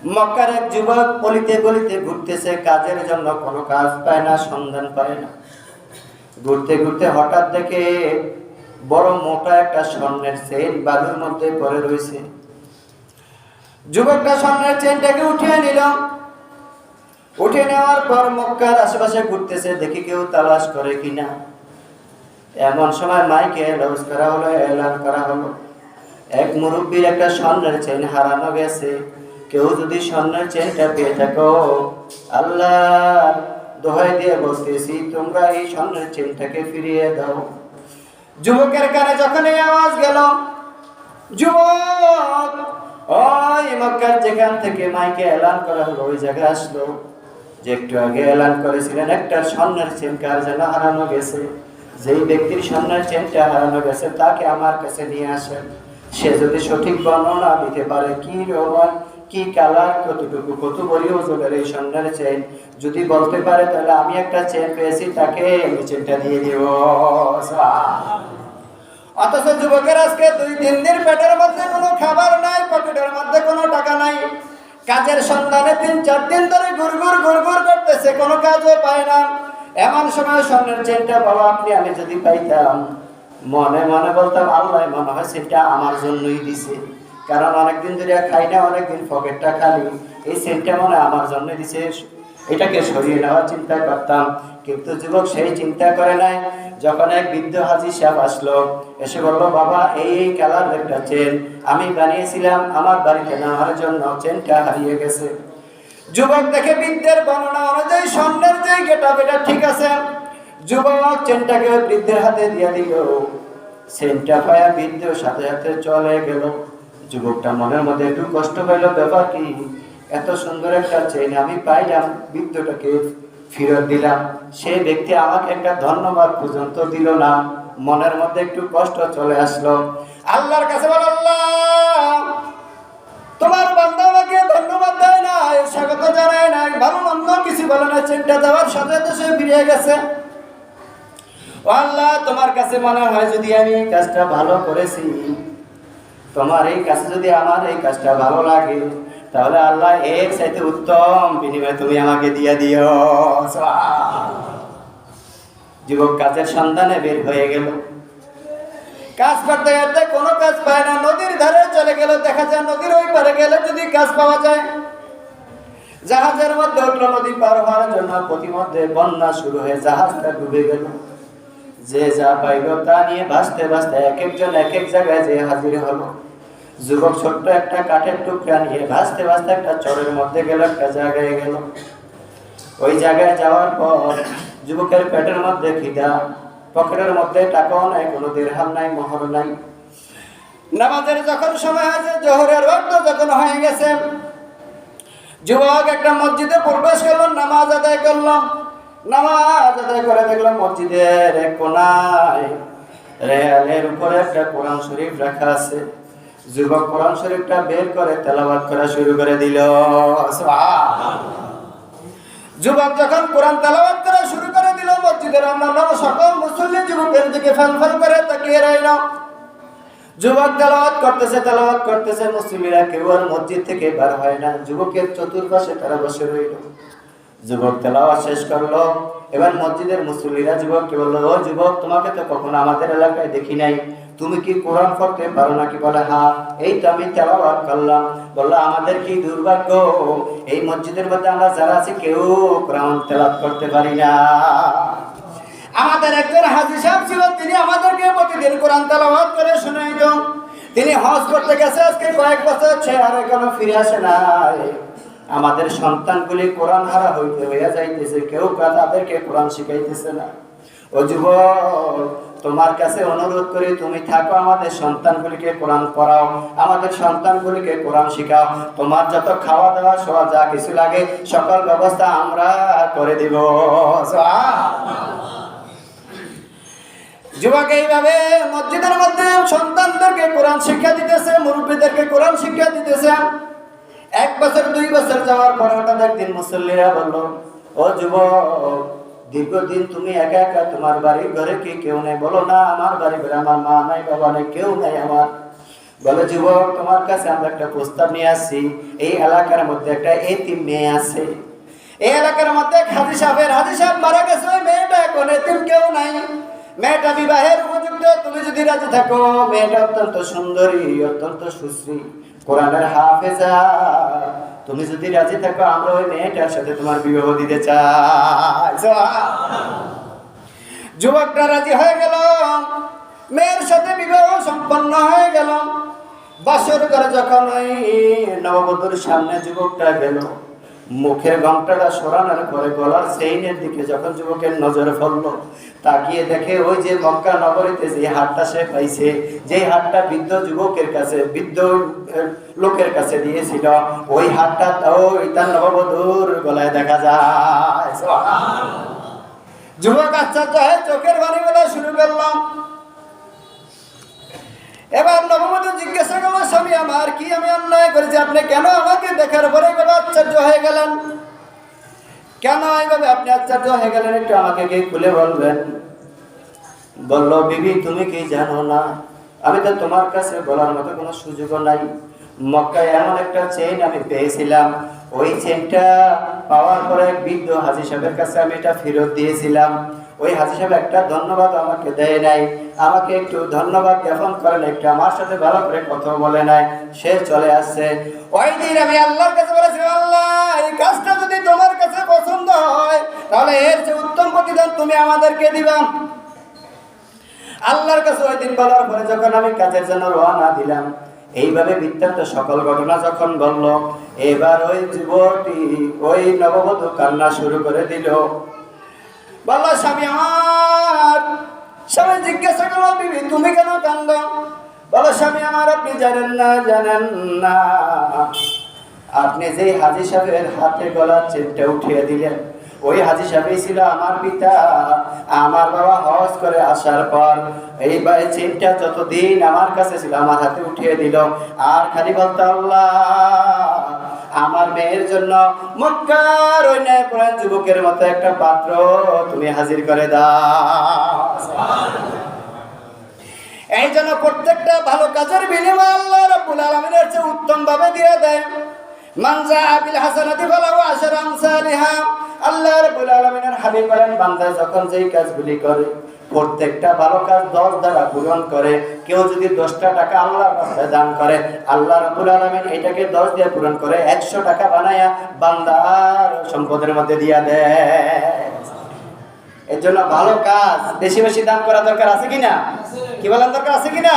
মক্কার এক যুবক গলিতে গলিতে ঘুরতেছে, কাজের জন্য কোনো কাজ পায় না, সন্ধান পায় না। ঘুরতে ঘুরতে হঠাৎ দেখে বড় মোটা একটা স্বর্ণের চেইন বালুর মধ্যে পড়ে রয়েছে। যুবকটা স্বর্ণের চেইনটাকে উঠিয়ে নিল। উঠে নেওয়ার পর মক্কার আশেপাশে ঘুরতেছে, দেখি কেউ তালাশ করে কিনা। এমন সময় মাইকে অ্যানাউন্স করা হলো, এলান করা হলো, এক মুরব্বীর একটা স্বর্ণের চেইন হারানো গেছে। কেউ যদি স্বর্ণের চেইনটা পেয়ে থাকো, আল্লাহ দোহাই দিয়ে বলতেছি, তোমরা এই স্বর্ণের চেইনটাকে ফিরিয়ে দাও। যুবকের কানে যখন এই আওয়াজ গেল, যুবক ওই মক্কার যেখান থেকে মাইকে এলান করা হলো ওই জায়গায় আসলো। যে একটু আগে এলান করেছিলেন একটা স্বর্ণের চেইন কার যেন হারানো গেছে, যেই ব্যক্তির স্বর্ণের চেইনটা হারানো গেছে তাকে আমার কাছে নিয়ে আসেন। সে যদি সঠিক বর্ণনা দিতে পারে, কি রকম, কি কালার, কতটুকু, কত বড় ওজনের এই স্বর্ণের চেইন যদি বলতে পারে, তাহলে আমি একটা চেইন পেয়েছি, তাকে আমি চেইনটা দিয়ে দিব। অথচ যুবকের আজকে 2-3 দিন পেটের মধ্যে কোনো খাবার নাই, পকেটের মধ্যে কোনো টাকা নাই, কাজের সন্ধানে 3-4 দিন ধরে গুড়গুড় করতেছে, কোনো কাজও পায় না। এমন সময় স্বর্ণের চেইনটা বাবা আপনি আমি যদি পাইতাম, মনে মনে বলতাম আল্লাহ মনে হয় সেটা আমার জন্যই দিছে, কারণ অনেকদিন ধরে খাই না, অনেকদিন পকেটটা খালি, এই চেইনটা মনে আমার জন্য দিছে, এটাকে সরিয়ে নেওয়ার চিন্তা করতাম। কিন্তু যুবক সেই চিন্তা করে নাই। যখন এক বৃদ্ধ হাজী সাহেব আসলো, এসে বলল, বাবা এই কালার একটা চেইন আমি বানিয়েছিলাম আমার বাড়িতে নেওয়ার জন্য, চেইনটা হারিয়ে গেছে। যুবক দেখে বৃদ্ধের বর্ণনা অনুযায়ী স্বর্ণের যে গেটআপ এটা ঠিক আছে। যুবক চেইনটাকে বৃদ্ধের হাতে দিয়ে দিল। চেইনটা পায়া বৃদ্ধ সাথে সাথে চলে গেল। যুবকটা মনের মধ্যে একটু কষ্ট পাইল, ব্যাপার কি, এত সুন্দর একটা চেইন আমি পাইলাম, বৃদ্ধটাকে ফেরত দিলাম, সেই ব্যক্তি আমাকে একটা ধন্যবাদ পর্যন্ত দিল না। মনের মধ্যে একটু কষ্ট চলে আসলো। আল্লাহর কাছে বল, আল্লাহ তোমার বান্দা আমাকে ধন্যবাদ দেয় না, স্বাগত জানায় না, ভালো মন্দ কিছু বলে না, চেইনটা যাওয়ার সাথে সাথে সে ফিরে গেছে। আল্লাহ তোমার কাছে মনে হয় যদি আমি এই কাজটা ভালো করেছি, তোমার এই কাছে যদি আমার এই কাজটা ভালো লাগে, তাহলে আল্লাহ এর চাইতে উত্তম বিনিময় তুমি আমাকে দিয়ে দিও। যুবক কাজের সন্ধানে বের হয়ে গেল। কাজ করতে করতে কোনো কাজ পায় না, নদীর ধারে চলে গেল। দেখা যায় নদীর ওই পারে গেলে যদি কাজ পাওয়া যায়। জাহাজের মধ্যে উঠলো, নদী পার হওয়ার জন্য প্রতিমধ্যে বন্যা শুরু হয়ে জাহাজটা ডুবে গেল। যে যা পাইল তা নিয়ে ভাসতে ভাসতে এক একজন এক এক জায়গায় যে হাজির হলো। যুবক ছোট্ট একটা কাঠের টুকরা নিয়ে ভাসতে ভাসতে একটা চরের মধ্যে গেল, একটা জায়গায় গেল। ওই জায়গায় যাওয়ার পর যুবকের পেটের মধ্যে খিদা, পকেটের মধ্যে টাকাও নাই, কোনো দিরহাম নাই, মোহর নাই। নামাজের যখন সময় হয়েছে, জোহরের ওয়াক্ত যখন হয়ে গেছে, যুবক একটা মসজিদে প্রবেশ করলো, নামাজ আদায় করলাম। নামাজ আদায় করে দেখলাম মসজিদের এক কোনায় রেয়ালের উপরে একটা কোরআন শরীফ রাখা আছে। যুবক কোরআন শরীফটা বের করে তেলাওয়াত করা শুরু করে দিল। যুবক যখন কোরআন তেলাওয়াত করা শুরু করে দিল, মসজিদের অন্যান্য সকল মুসল্লি যুবকের দিকে ফ্যাল করে তাকিয়ে রইল। যুবক তেলাওয়াত করতেছে, মুসলিমরা কেউ আর মসজিদ থেকে বের হয় না। যুবকের চতুর্পাশে তারা বসে রইল। যুবক তেলাওয়াত শেষ করলো। এবার মসজিদের মুসল্লিরা যুবককে বললো, ও যুবক, তোমাকে তো কখনো আমাদের এলাকায় দেখি নাই, তুমি কি কোরআন পড়তে পারো নাকি? বলে, হ্যাঁ, এই তো আমি তেলাওয়াত করলাম। বললো, আমাদের কি দুর্ভাগ্য, এই মসজিদের মধ্যে আমরা যারা আছি কেউ কোরআন তেলাওয়াত করতে পারি না। আমাদের একজন হাজী সাহেব ছিল, তিনি আমাদেরকে প্রতিদিন কোরআন তেলাওয়াত করে শোনাইতেন। তিনি হজ করতে গেছে আজকে কয়েক বছর, সে আর এখনো ফিরে আসে নাই। আমাদের সন্তানগুলি কোরআন হারা হইয়া যাইতেছে, কেউ তাদেরকে কোরআন শিখাইতেছে না। ও যুবক, তোমার কাছে অনুরোধ করি, তুমি থাকো, আমাদের সন্তানগুলিকে কোরআন পড়াও, আমাদের সন্তানগুলিকে কোরআন শিখাও। তোমার যত খাওয়া দাওয়া সব যা কিছু লাগে সকল ব্যবস্থা আমরা করে দিব। যুবক এইভাবে মসজিদের মধ্যে সন্তানদেরকে কোরআন শিক্ষা দিতেছে, মুরব্বীদেরকে কোরআন শিক্ষা দিতেছে। 1 বছর 2 বছর যাওয়ার পরে হঠাৎ একদিন মুসল্লিরা বলল, ও যুবক, দীর্ঘদিন তুমি একা একা, তোমার বাড়ির ঘরে কি কেউ নেই? বলো, না, আমার বাড়ির ঘরে আমার মা নাই, বাবা নাই, কেউ নাই আমার। বলে, যুবক, তোমার কাছে আমরা একটা প্রস্তাব নিয়ে আসছি। এই এলাকার মধ্যে একটা এতিম মেয়ে আছে। এই এলাকার মধ্যে হাজী সাহেব মারা গেছে। ওই মেয়েটা এখন এতিম, কেউ নাই। মেয়েটা বিবাহের উপযুক্ত। তুমি যদি রাজি থাকো, মেয়েটা অত্যন্ত সুন্দরী, অত্যন্ত সুশ্রী, কোরআনের হাফেজা। তুমি যদি রাজি থাকো, আমরা ওই মেয়েটার সাথে তোমার বিবাহ দিতে চাই। যুবকটা রাজি হয়ে গেল। মেয়ের সাথে বিবাহ সম্পন্ন হয়ে গেল। বাসর ঘরে যখন ওই নববধূর সামনে যুবকটা গেল, মুখের ঘণ্টাটা সরানোর পরে গলার চেইনের দিকে যখন যুবকের নজর পড়ল, তাকিয়ে দেখে ওই যে মক্কা নগরীতে যে হাটটা সে পাইছে, যে হাটটা বৃদ্ধ যুবকের কাছে, বৃদ্ধ লোকের কাছে দিয়েছিল, ওই হাটটা ওই তার নববধূর গলায় দেখা যায়। যুবক আশ্চর্য হয়ে চোখের বাণী বলা শুরু করলাম। এবার নববধূ জিজ্ঞাসা করলো, স্বামী আমার, কি আমি অন্যায় করেছি? আপনি কেন আমাকে দেখার পরে এইভাবে আশ্চর্য হয়ে গেলেন? কেন এইভাবে আপনি আশ্চর্য হয়ে গেলেন? একটু আমাকে কি খুলে বলবেন? বলল, বিবি, তুমি কি জানো না, আমি তো তোমার কাছে বলার মতো কোনো সুযোগও নাই। মক্কায় এমন একটা চেইন আমি পেয়েছিলাম। ওই চেইনটা পাওয়ার পরে বৃদ্ধ হাজী সাহেবের কাছে আমি এটা ফেরত দিয়েছিলাম। ওই হাজী সাহেব একটা ধন্যবাদ আমাকে দেয় নাই। আমাকে একটু ধন্যবাদ জ্ঞাপন করেন, একটু আমার সাথে ভালো করে কথা বলে নাই, সে চলে আসছে। ওই দিন আমি আল্লাহর কাছে বলেছি, আল্লাহ, এই কাজটা যদি তোমার কাছে পছন্দ হয়, তাহলে এর চেয়ে উত্তম প্রতিদান তুমি আমাদেরকে দিবা। আল্লাহর কাছে ওই দিন বলার পরে যখন আমি কাজের জন্য রওনা দিলাম, এইভাবে বৃত্তান্ত সকল ঘটনা যখন বলল, এবার ওই যুবকটি, ওই নববধূ কান্না শুরু করে দিল। বলল, স্বামী আমার। স্বামী জিজ্ঞাসা করলো, বিবি, তুমি কেন কান্দ? বলো, স্বামী আমার, আপনি জানেন না, আপনি যে হাজী সাহেবের হাতে গলার চেনটা উঠিয়ে দিলেন, ওই হাজী সাহেবই ছিল আমার পিতা। আমার বাবা হজ করে আসার পর এই চেনটা যতদিন আমার কাছে ছিল আমার হাতে উঠিয়ে দিল, আর খালি বলতো, আল্লাহ, আমার মেয়ের জন্য মক্কার ওই ন্যায়পরায়ণ যুবকের মতো একটা পাত্র তুমি হাজির করে দাও। এই জন্য প্রত্যেকটা ভালো কাজের বিনিময় আল্লাহ রাব্বুল আলামিনের চেয়ে উত্তম ভাবে দিয়ে দেয়। মান জাআ বিল হাসানাতি ফালাহু আশরু আমসালিহা। আল্লাহ রাব্বুল আলামিনের হাবিব বলেন, বান্দা যখন যেই কাজগুলি করে, প্রত্যেকটা ভালো কাজ 10 দ্বারা পূরণ করে। কেউ যদি 10টা টাকা আল্লাহর রাস্তায় দান করে, আল্লাহ রাব্বুল আলামিন এটাকে 10 দিয়ে পূরণ করে 100 টাকা বানায়া বান্দার সম্পদের মধ্যে দিয়া দেয়। এর জন্য ভালো কাজ বেশি বেশি দান করা দরকার আছে কিনা? কি বলেন, দরকার আছে কিনা?